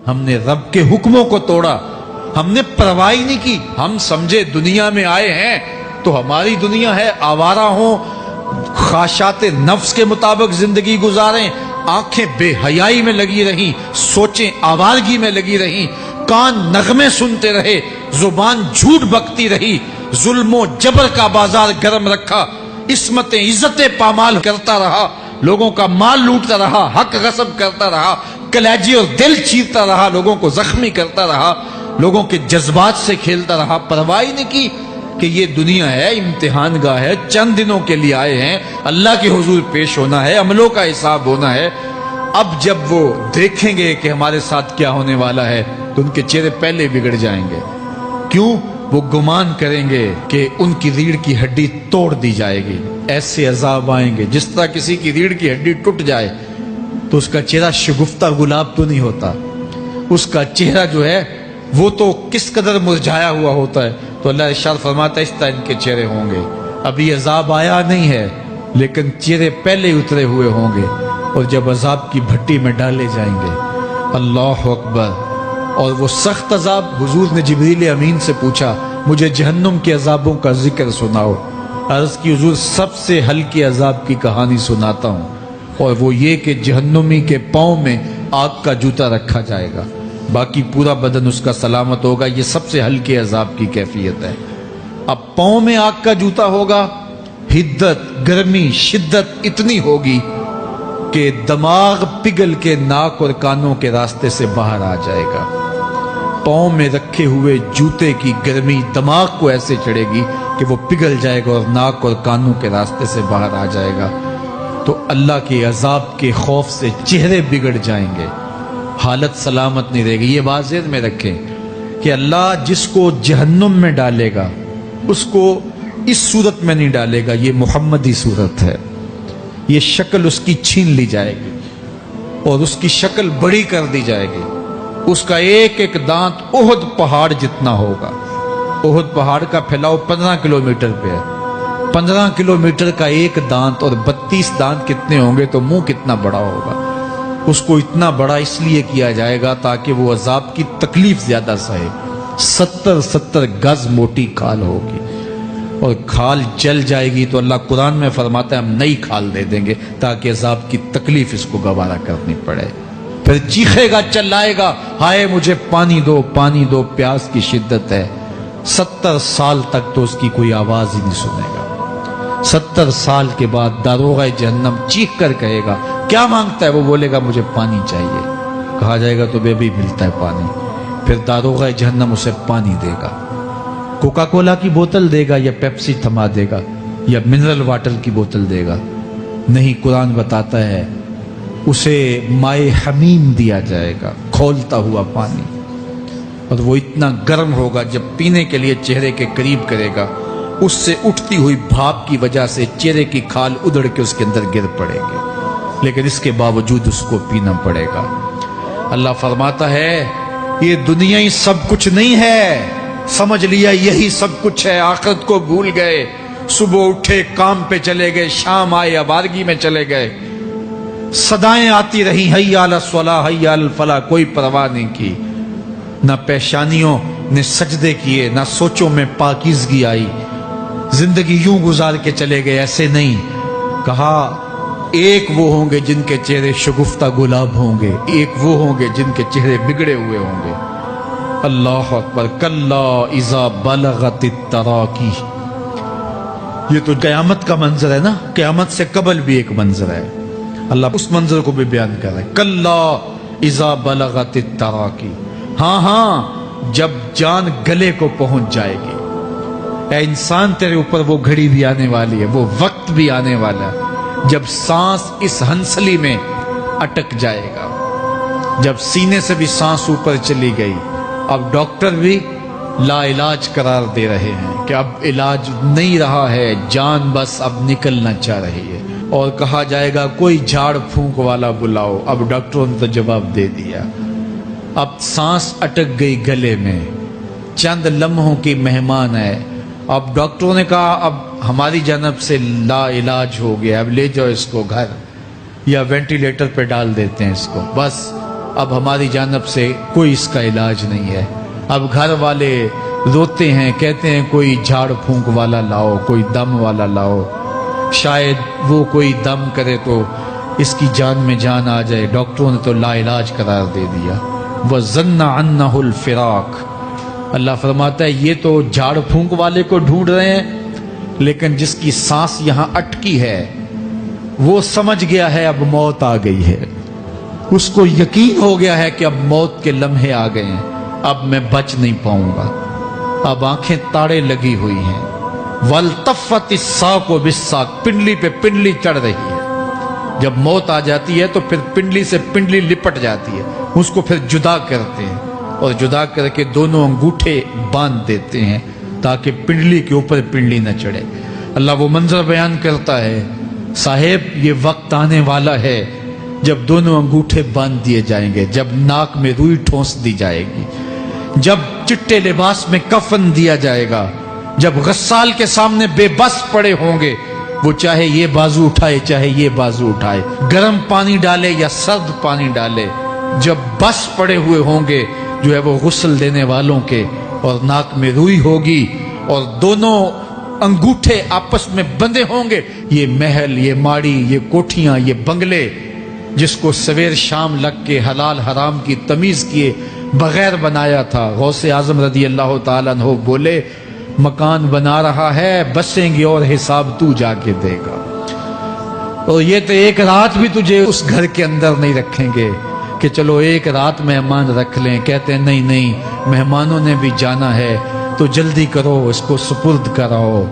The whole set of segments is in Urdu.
ہم نے رب کے حکموں کو توڑا، ہم نے پرواہ ہی نہیں کی۔ ہم سمجھے دنیا میں آئے ہیں تو ہماری دنیا ہے، آوارہ ہوں، خواہشات نفس کے مطابق زندگی گزاریں، آنکھیں بے حیائی میں لگی رہیں، سوچیں آوارگی میں لگی رہیں، کان نغمے سنتے رہے، زبان جھوٹ بکتی رہی، ظلم و جبر کا بازار گرم رکھا، عصمتیں عزتیں پامال کرتا رہا، لوگوں کا مال لوٹتا رہا، حق غصب کرتا رہا، کلیجی اور دل چیرتا رہا، لوگوں کو زخمی کرتا رہا، لوگوں کے جذبات سے کھیلتا رہا، پرواہ نہیں کی کہ یہ دنیا ہے، امتحان گاہ ہے، چند دنوں کے لیے آئے ہیں، اللہ کے حضور پیش ہونا ہے، عملوں کا حساب ہونا ہے۔ اب جب وہ دیکھیں گے کہ ہمارے ساتھ کیا ہونے والا ہے تو ان کے چہرے پہلے بگڑ جائیں گے۔ کیوں؟ وہ گمان کریں گے کہ ان کی ریڑھ کی ہڈی توڑ دی جائے گی، ایسے عذاب آئیں گے جس طرح کسی کی ریڑھ کی ہڈی ٹوٹ جائے تو اس کا چہرہ شگفتہ گلاب تو نہیں ہوتا، اس کا چہرہ جو ہے وہ تو کس قدر مرجھایا ہوا ہوتا ہے۔ تو اللہ ارشاد فرماتا ہے اس طرح ان کے چہرے ہوں گے۔ ابھی عذاب آیا نہیں ہے لیکن چہرے پہلے اترے ہوئے ہوں گے، اور جب عذاب کی بھٹی میں ڈالے جائیں گے، اللہ اکبر، اور وہ سخت عذاب، حضور نے جبریل امین سے پوچھا مجھے جہنم کے عذابوں کا ذکر سناؤ۔ عرض کی حضور سب سے ہلکے عذاب کی کہانی سناتا ہوں، اور وہ یہ کہ جہنمی کے پاؤں میں آگ کا جوتا رکھا جائے گا، باقی پورا بدن اس کا سلامت ہوگا۔ یہ سب سے ہلکے عذاب کی کیفیت ہے۔ اب پاؤں میں آگ کا جوتا ہوگا، حدت، گرمی، شدت اتنی ہوگی کہ دماغ پگھل کے ناک اور کانوں کے راستے سے باہر آ جائے گا۔ پاؤں میں رکھے ہوئے جوتے کی گرمی دماغ کو ایسے چڑھے گی کہ وہ پگھل جائے گا اور ناک اور کانوں کے راستے سے باہر آ جائے گا۔ تو اللہ کے عذاب کے خوف سے چہرے بگڑ جائیں گے، حالت سلامت نہیں رہے گی۔ یہ بات ذہن میں رکھیں کہ اللہ جس کو جہنم میں ڈالے گا اس کو اس صورت میں نہیں ڈالے گا، یہ محمدی صورت ہے، یہ شکل اس کی چھین لی جائے گی اور اس کی شکل بڑی کر دی جائے گی۔ اس کا ایک ایک دانت احد پہاڑ جتنا ہوگا۔ احد پہاڑ کا پھیلاؤ 15 کلومیٹر پہ ہے، 15 کلومیٹر کا ایک دانت، اور 32 دانت کتنے ہوں گے تو منہ کتنا بڑا ہوگا۔ اس کو اتنا بڑا اس لیے کیا جائے گا تاکہ وہ عذاب کی تکلیف زیادہ سہے۔ 70 گز موٹی کھال ہوگی، اور کھال جل جائے گی تو اللہ قرآن میں فرماتا ہے ہم نئی کھال دے دیں گے تاکہ عذاب کی تکلیف اس کو گوارا کرنی پڑے۔ پھر چیخے گا، چلائے گا، ہائے مجھے پانی دو، پانی دو، پیاس کی شدت ہے۔ 70 سال تک تو اس کی کوئی آواز ہی نہیں سنے گا۔ 70 سال کے بعد داروغہ جہنم چیخ کر کہے گا کیا مانگتا ہے؟ وہ بولے گا مجھے پانی چاہیے۔ کہا جائے گا تو بے بھی ملتا ہے پانی۔ پھر داروغہ جہنم اسے پانی دے گا، کوکا کولا کی بوتل دے گا یا پیپسی تھما دے گا یا منرل واٹر کی بوتل دے گا؟ نہیں، قرآن بتاتا ہے اسے مائے حمیم دیا جائے گا، کھولتا ہوا پانی، اور وہ اتنا گرم ہوگا جب پینے کے لیے چہرے کے قریب کرے گا اس سے اٹھتی ہوئی بھاپ کی وجہ سے چہرے کی کھال ادھڑ کے اس کے اندر گر پڑے گی، لیکن اس کے باوجود اس کو پینا پڑے گا۔ اللہ فرماتا ہے یہ دنیا ہی سب کچھ نہیں ہے، سمجھ لیا یہی سب کچھ ہے، آخرت کو بھول گئے، صبح اٹھے کام پہ چلے گئے، شام آئے آوارگی میں چلے گئے، صدائیں آتی رہیں حی علی الصلاۃ حی علی الفلاح، کوئی پرواہ نہیں کی، نہ پیشانیوں نے سجدے کیے، نہ سوچوں میں پاکیزگی آئی، زندگی یوں گزار کے چلے گئے۔ ایسے نہیں، کہا ایک وہ ہوں گے جن کے چہرے شگفتہ گلاب ہوں گے، ایک وہ ہوں گے جن کے چہرے بگڑے ہوئے ہوں گے۔ اللہ اکبر، کلا اذا بلغت التراقی، یہ تو قیامت کا منظر ہے نا، قیامت سے قبل بھی ایک منظر ہے، اللہ اس منظر کو بھی بیان کر رہا ہے، کلا اذا بلغت التراقی، ہاں جب جان گلے کو پہنچ جائے گی۔ اے انسان تیرے اوپر وہ گھڑی بھی آنے والی ہے، وہ وقت بھی آنے والا ہے جب سانس اس ہنسلی میں اٹک جائے گا، جب سینے سے بھی سانس اوپر چلی گئی، اب ڈاکٹر بھی لا علاج قرار دے رہے ہیں کہ اب علاج نہیں رہا ہے، جان بس اب نکلنا چاہ رہی ہے، اور کہا جائے گا کوئی جھاڑ پھونک والا بلاؤ۔ اب ڈاکٹروں نے تو جواب دے دیا، اب سانس اٹک گئی گلے میں، چند لمحوں کی مہمان ہے، اب ڈاکٹروں نے کہا اب ہماری جانب سے لا علاج ہو گیا، اب لے جاؤ اس کو گھر یا وینٹیلیٹر پہ ڈال دیتے ہیں اس کو، بس اب ہماری جانب سے کوئی اس کا علاج نہیں ہے۔ اب گھر والے روتے ہیں، کہتے ہیں کوئی جھاڑ پھونک والا لاؤ، کوئی دم والا لاؤ، شاید وہ کوئی دم کرے تو اس کی جان میں جان آ جائے۔ ڈاکٹروں نے تو لا علاج قرار دے دیا۔ وَظَنَّ عَنَّهُ الْفِرَاقُ، اللہ فرماتا ہے یہ تو جھاڑ پھونک والے کو ڈھونڈ رہے ہیں، لیکن جس کی سانس یہاں اٹکی ہے وہ سمجھ گیا ہے اب موت آ گئی ہے، اس کو یقین ہو گیا ہے کہ اب موت کے لمحے آ گئے ہیں، اب میں بچ نہیں پاؤں گا، اب آنکھیں تاڑے لگی ہوئی ہیں۔ وَالْتَفَّتِ السَّاقُ بِالسَّاقِ، پنڈلی پہ پنڈلی چڑھ رہی ہے۔ جب موت آ جاتی ہے تو پھر پنڈلی سے پنڈلی لپٹ جاتی ہے، اس کو پھر جدا کرتے ہیں اور جدا کر کے دونوں انگوٹھے باندھ دیتے ہیں تاکہ پنڈلی کے اوپر پنڈلی نہ چڑھے۔ اللہ وہ منظر بیان کرتا ہے، صاحب یہ وقت آنے والا ہے جب دونوں انگوٹھے باندھ دیے جائیں گے، جب ناک میں روئی ٹھونس دی جائے گی، جب چٹے لباس میں کفن دیا جائے گا، جب غسال کے سامنے بے بس پڑے ہوں گے، وہ چاہے یہ بازو اٹھائے چاہے یہ بازو اٹھائے، گرم پانی ڈالے یا سرد پانی ڈالے، جب بس پڑے ہوئے ہوں گے جو ہے وہ غسل دینے والوں کے، اور ناک میں روئی ہوگی اور دونوں انگوٹھے آپس میں بندھے ہوں گے۔ یہ محل، یہ ماڑی، یہ کوٹھیاں، یہ بنگلے جس کو سویر شام لگ کے حلال حرام کی تمیز کیے بغیر بنایا تھا، غوث اعظم رضی اللہ تعالیٰ عنہ بولے مکان بنا رہا ہے، بسیں گے اور حساب تو جا کے دے گا، اور یہ تو ایک رات بھی تجھے اس گھر کے اندر نہیں رکھیں گے کہ چلو ایک رات مہمان رکھ لیں۔ کہتے ہیں نہیں نہیں، مہمانوں نے بھی جانا ہے تو جلدی کرو، اس کو سپرد کراؤ،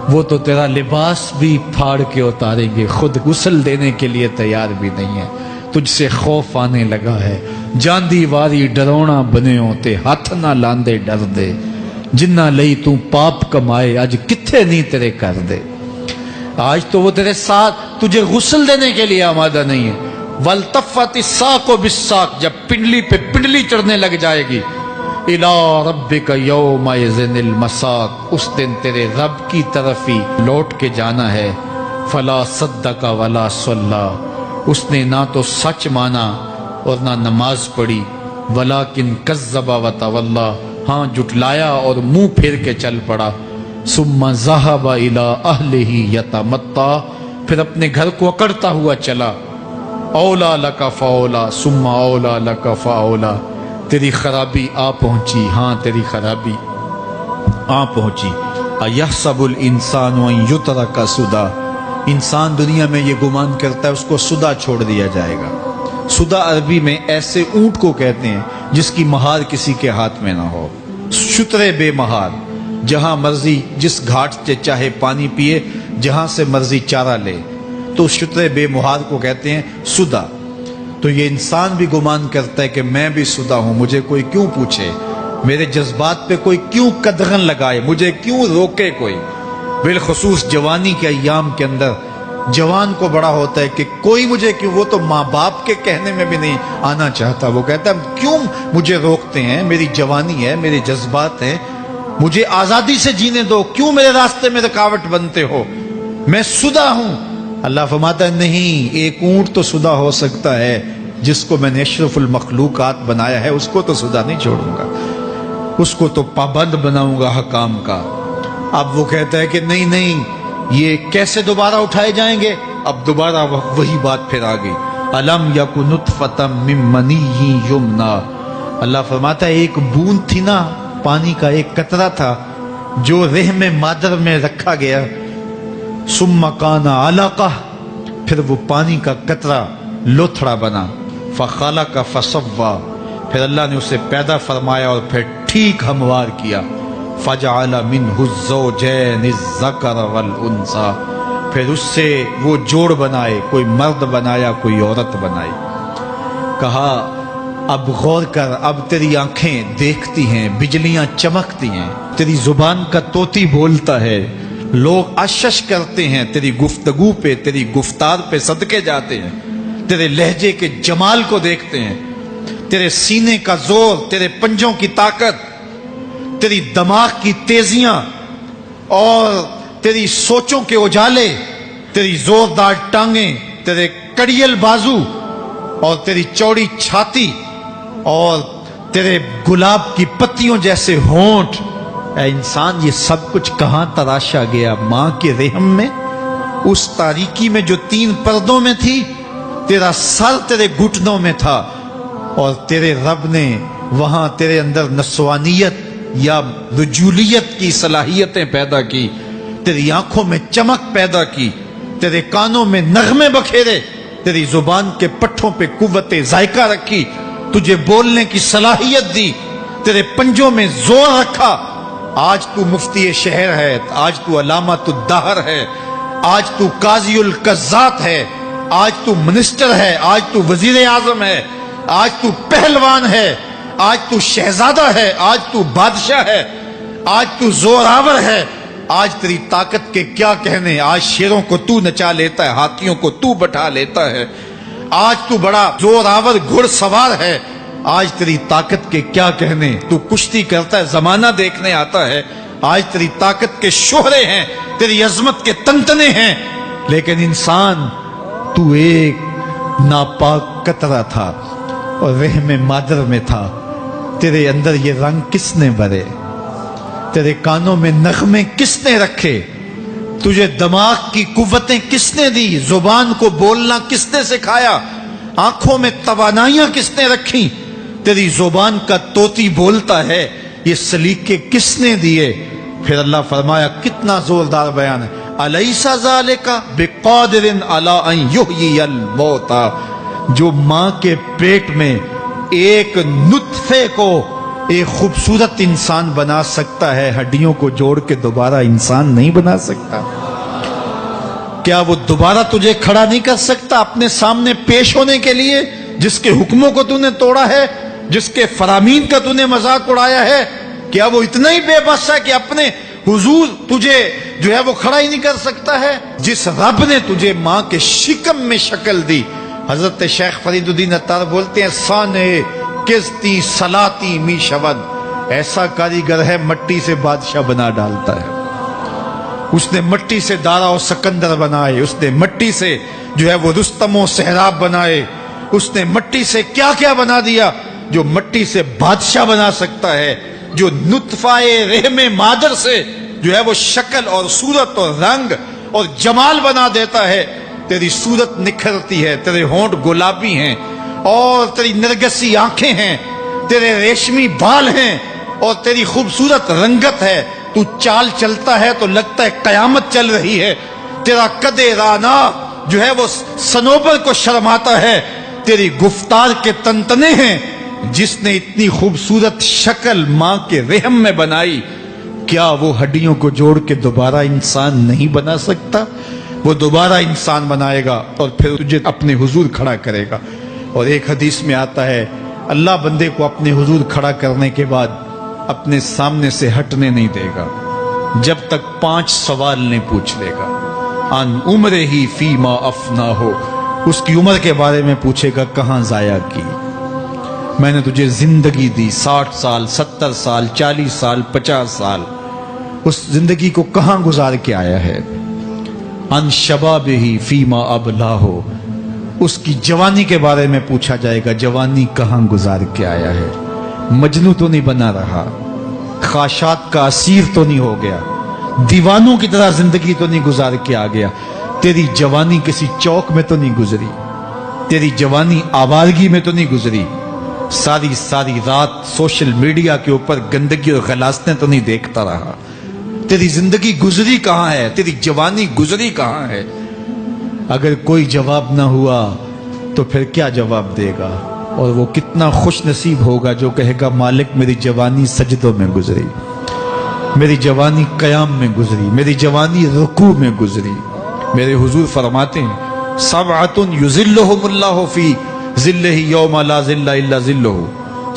وہ تو تیرا لباس بھی پھاڑ کے اتاریں گے، خود غسل دینے کے لیے تیار بھی نہیں ہے، تجھ سے خوف آنے لگا ہے۔ جاندی واری ڈرونا بنے ہوتے، ہاتھ نہ لاندے ڈر دے، جنہ لئی تو پاپ کمائے اج کتھے نہیں تیرے کر دے۔ آج تو وہ تیرے ساتھ تجھے غسل دینے کے لیے آمادہ نہیں ہے۔ وَالْتَفَّتِ السَّاقُ بِالسَّاقِ، جب پنڈلی پہ پنڈلی چڑھنے لگ جائے گی، إِلَىٰ رَبِّكَ يَوْمَئِذٍ الْمَسَاقُ، اس دن تیرے رب کی طرف ہی لوٹ کے جانا ہے۔ فَلَا صَدَّقَ وَلَا صَلَّىٰ، اس نے نہ تو سچ مانا اور نہ نماز پڑھی، وَلَٰكِنْ كَذَّبَ وَتَوَلَّىٰ، ہاں جھٹلایا اور منہ پھیر کے چل پڑا۔ ثُمَّ ذَهَبَ إِلَىٰ أَهْلِهِ يَتَمَطَّىٰ، پھر اپنے گھر کو اکڑتا ہوا چلا۔ اولا لک فاولا ثم اولا لک فاولا، تیری خرابی آ پہنچی، ہاں تیری خرابی آ پہنچی۔ ایحسب الانسان ان یترک سدی، انسان دنیا میں یہ گمان کرتا ہے اس کو سدا چھوڑ دیا جائے گا۔ سدا عربی میں ایسے اونٹ کو کہتے ہیں جس کی مہار کسی کے ہاتھ میں نہ ہو، شترے بے مہار، جہاں مرضی جس گھاٹ سے چاہے پانی پیے، جہاں سے مرضی چارہ لے، تو شترے بے مہار کو کہتے ہیں سدا۔ تو یہ انسان بھی گمان کرتا ہے کہ میں بھی سدا ہوں، مجھے کوئی کیوں پوچھے، میرے جذبات پہ کوئی کیوں قدغن لگائے، مجھے کیوں روکے کوئی۔ بالخصوص جوانی کے ایام کے اندر جوان کو بڑا ہوتا ہے کہ کوئی مجھے کیوں، وہ تو ماں باپ کے کہنے میں بھی نہیں آنا چاہتا، وہ کہتا ہے کیوں مجھے روکتے ہیں، میری جوانی ہے، میرے جذبات ہیں، مجھے آزادی سے جینے دو، کیوں میرے راستے میں رکاوٹ بنتے ہو، میں سدا ہوں۔ اللہ فرماتا ہے نہیں، ایک اونٹ تو سدا ہو سکتا ہے، جس کو میں نے اشرف المخلوقات بنایا ہے اس کو تو سدا نہیں چھوڑوں گا، اس کو تو پابند بناؤں گا حکام کا۔ اب وہ کہتا ہے کہ نہیں نہیں، یہ کیسے دوبارہ اٹھائے جائیں گے؟ اب دوبارہ وہی بات پھر آ گئی، الم یک نطفۃ من منی یمنا، اللہ فرماتا ہے ایک بوند تھی نا، پانی کا ایک قطرہ تھا جو رحم مادر میں رکھا گیا، ثم کان علقہ، پھر وہ پانی کا قطرہ لوتھڑا بنا، فخلق فسوی، پھر اللہ نے اسے پیدا فرمایا اور پھر ٹھیک ہموار کیا، فجعل منہ الزوجین الذکر والانثی، پھر اس سے وہ جوڑ بنائے، کوئی مرد بنایا کوئی عورت بنائی۔ کہا اب غور کر، اب تیری آنکھیں دیکھتی ہیں، بجلیاں چمکتی ہیں، تیری زبان کا طوطی بولتا ہے، لوگ اشش کرتے ہیں تیری گفتگو پہ، تیری گفتار پہ صدقے جاتے ہیں، تیرے لہجے کے جمال کو دیکھتے ہیں، تیرے سینے کا زور، تیرے پنجوں کی طاقت، تیری دماغ کی تیزیاں اور تیری سوچوں کے اجالے، تیری زوردار ٹانگیں، تیرے کڑیل بازو اور تیری چوڑی چھاتی اور تیرے گلاب کی پتیوں جیسے ہونٹ، اے انسان یہ سب کچھ کہاں تراشا گیا؟ ماں کے رحم میں، اس تاریکی میں جو 3 پردوں میں تھی، تیرا سر تیرے گھٹنوں میں تھا، اور تیرے رب نے وہاں تیرے اندر نسوانیت یا رجولیت کی صلاحیتیں پیدا کی، تیری آنکھوں میں چمک پیدا کی، تیرے کانوں میں نغمے بکھیرے، تیری زبان کے پٹھوں پہ قوت ذائقہ رکھی، تجھے بولنے کی صلاحیت دی، تیرے پنجوں میں زور رکھا۔ آج تو مفتی شہر ہے، آج تو علامۃ الدہر ہے، آج تو قاضی القضات ہے، آج تو منسٹر ہے، آج تو وزیر اعظم ہے، آج تو پہلوان ہے، آج تو شہزادہ ہے، آج تو بادشاہ ہے، آج تو زوراور ہے، آج تیری طاقت کے کیا کہنے۔ آج شیروں کو تو نچا لیتا ہے، ہاتھیوں کو تو بٹھا لیتا ہے، آج تو بڑا زوراور گھڑ سوار ہے، آج تیری طاقت کے کیا کہنے۔ تو کشتی کرتا ہے، زمانہ دیکھنے آتا ہے، آج تیری طاقت کے شوہرے ہیں، تیری عظمت کے تنتنے ہیں، لیکن انسان تو ایک ناپاک قطرہ تھا اور رحم مادر میں تھا۔ تیرے اندر یہ رنگ کس نے بھرے؟ تیرے کانوں میں نغمے کس نے رکھے؟ تجھے دماغ کی قوتیں کس نے دی؟ زبان کو بولنا کس نے سکھایا؟ آنکھوں میں توانائیاں کس نے رکھی؟ تیری زبان کا طوطی بولتا ہے، یہ سلیقے کس نے دیے؟ پھر اللہ فرمایا، کتنا زوردار بیان ہے، الیس ذالک بقادر علی ان یحیی الموتى، جو ماں کے پیٹ میں ایک نطفے کو ایک خوبصورت انسان بنا سکتا ہے، ہڈیوں کو جوڑ کے دوبارہ انسان نہیں بنا سکتا؟ کیا وہ دوبارہ تجھے کھڑا نہیں کر سکتا اپنے سامنے پیش ہونے کے لیے، جس کے حکموں کو تو نے توڑا ہے، جس کے فرامین کا تو نے مذاق اڑایا ہے؟ کیا وہ اتنا ہی بے بس ہے کہ اپنے حضور تجھے جو ہے وہ کھڑا ہی نہیں کر سکتا ہے؟ جس رب نے تجھے ماں کے شکم میں شکل دی، حضرت شیخ فرید الدین عطار بولتے ہیں، سانے کستی سلاتی می شود، ایسا کاریگر ہے مٹی سے بادشاہ بنا ڈالتا ہے۔ اس نے مٹی سے دارا و سکندر بنائے، اس نے مٹی سے جو ہے وہ رستم و سہراب بنائے، اس نے مٹی سے کیا کیا بنا دیا جو مٹی سے بادشاہ بنا سکتا ہے، جو نطفہ رحم مادر سے جو ہے وہ شکل اور صورت اور رنگ اور جمال بنا دیتا ہے۔ تیری صورت نکھرتی ہے، تیرے ہونٹ گلابی ہیں اور تیری نرگسی آنکھیں ہیں، تیرے ریشمی بال ہیں اور تیری خوبصورت رنگت ہے، تو چال چلتا ہے تو لگتا ہے قیامت چل رہی ہے، تیرا قد رانا جو ہے وہ صنوبر کو شرماتا ہے، تیری گفتار کے تنتنے ہیں۔ جس نے اتنی خوبصورت شکل ماں کے رحم میں بنائی، کیا وہ ہڈیوں کو جوڑ کے دوبارہ انسان نہیں بنا سکتا؟ وہ دوبارہ انسان بنائے گا اور پھر تجھے اپنے حضور کھڑا کرے گا۔ اور ایک حدیث میں آتا ہے، اللہ بندے کو اپنے حضور کھڑا کرنے کے بعد اپنے سامنے سے ہٹنے نہیں دے گا جب تک 5 سوال نہیں پوچھ لے گا۔ ان عمرہ ہی فیما افنا ہو، اس کی عمر کے بارے میں پوچھے گا، کہاں ضائع کی؟ میں نے تجھے زندگی دی، 60 سال 70 سال 40 سال 50 سال، اس زندگی کو کہاں گزار کے آیا ہے؟ ان شباب ہی فیما ابلا ہو، اس کی جوانی کے بارے میں پوچھا جائے گا، جوانی کہاں گزار کے آیا ہے؟ مجنوں تو نہیں بنا رہا، خواہشات کا اسیر تو نہیں ہو گیا، دیوانوں کی طرح زندگی تو نہیں گزار کے آ گیا؟ تیری جوانی کسی چوک میں تو نہیں گزری، تیری جوانی آوارگی میں تو نہیں گزری، ساری رات سوشل میڈیا کے اوپر گندگی اور غلاظتیں تو نہیں دیکھتا رہا؟ تیری زندگی گزری کہاں ہے؟ تیری جوانی گزری کہاں ہے؟ اگر کوئی جواب نہ ہوا تو پھر کیا جواب دے گا؟ اور وہ کتنا خوش نصیب ہوگا جو کہے گا، مالک میری جوانی سجدوں میں گزری، میری جوانی قیام میں گزری، میری جوانی رکوع میں گزری۔ میرے حضور فرماتے ہیں، سبعۃ یظلھم اللہ فی ظلہ یوم لا ظل الا ظلہ،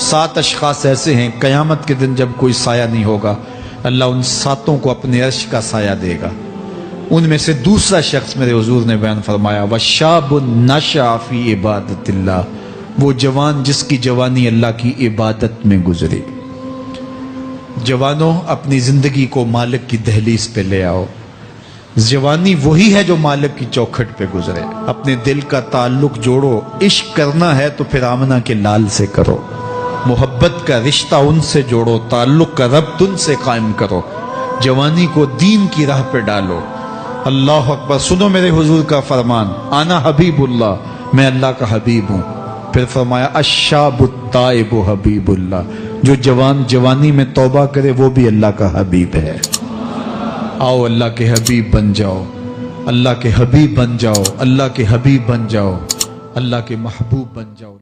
7 اشخاص ایسے ہیں قیامت کے دن جب کوئی سایہ نہیں ہوگا، اللہ ان 7 کو اپنے عرش کا سایہ دے گا۔ ان میں سے دوسرا شخص میرے حضور نے بیان فرمایا، وشاب نشأ فی عبادت اللہ، وہ جوان جس کی جوانی اللہ کی عبادت میں گزری۔ جوانوں، اپنی زندگی کو مالک کی دہلیز پہ لے آؤ۔ جوانی وہی ہے جو مالک کی چوکھٹ پہ گزرے۔ اپنے دل کا تعلق جوڑو، عشق کرنا ہے تو پھر آمنہ کے لال سے کرو۔ محبت کا رشتہ ان سے جوڑو، تعلق کا ربط ان سے قائم کرو، جوانی کو دین کی راہ پہ ڈالو۔ اللہ اکبر۔ سنو میرے حضور کا فرمان، انا حبیب اللہ، میں اللہ کا حبیب ہوں۔ پھر فرمایا الشاب التائب حبیب اللہ، جو جوان جوانی میں توبہ کرے وہ بھی اللہ کا حبیب ہے۔ آؤ اللہ کے حبیب بن جاؤ، اللہ کے حبیب بن جاؤ، اللہ کے حبیب بن جاؤ، اللہ کے محبوب بن جاؤ۔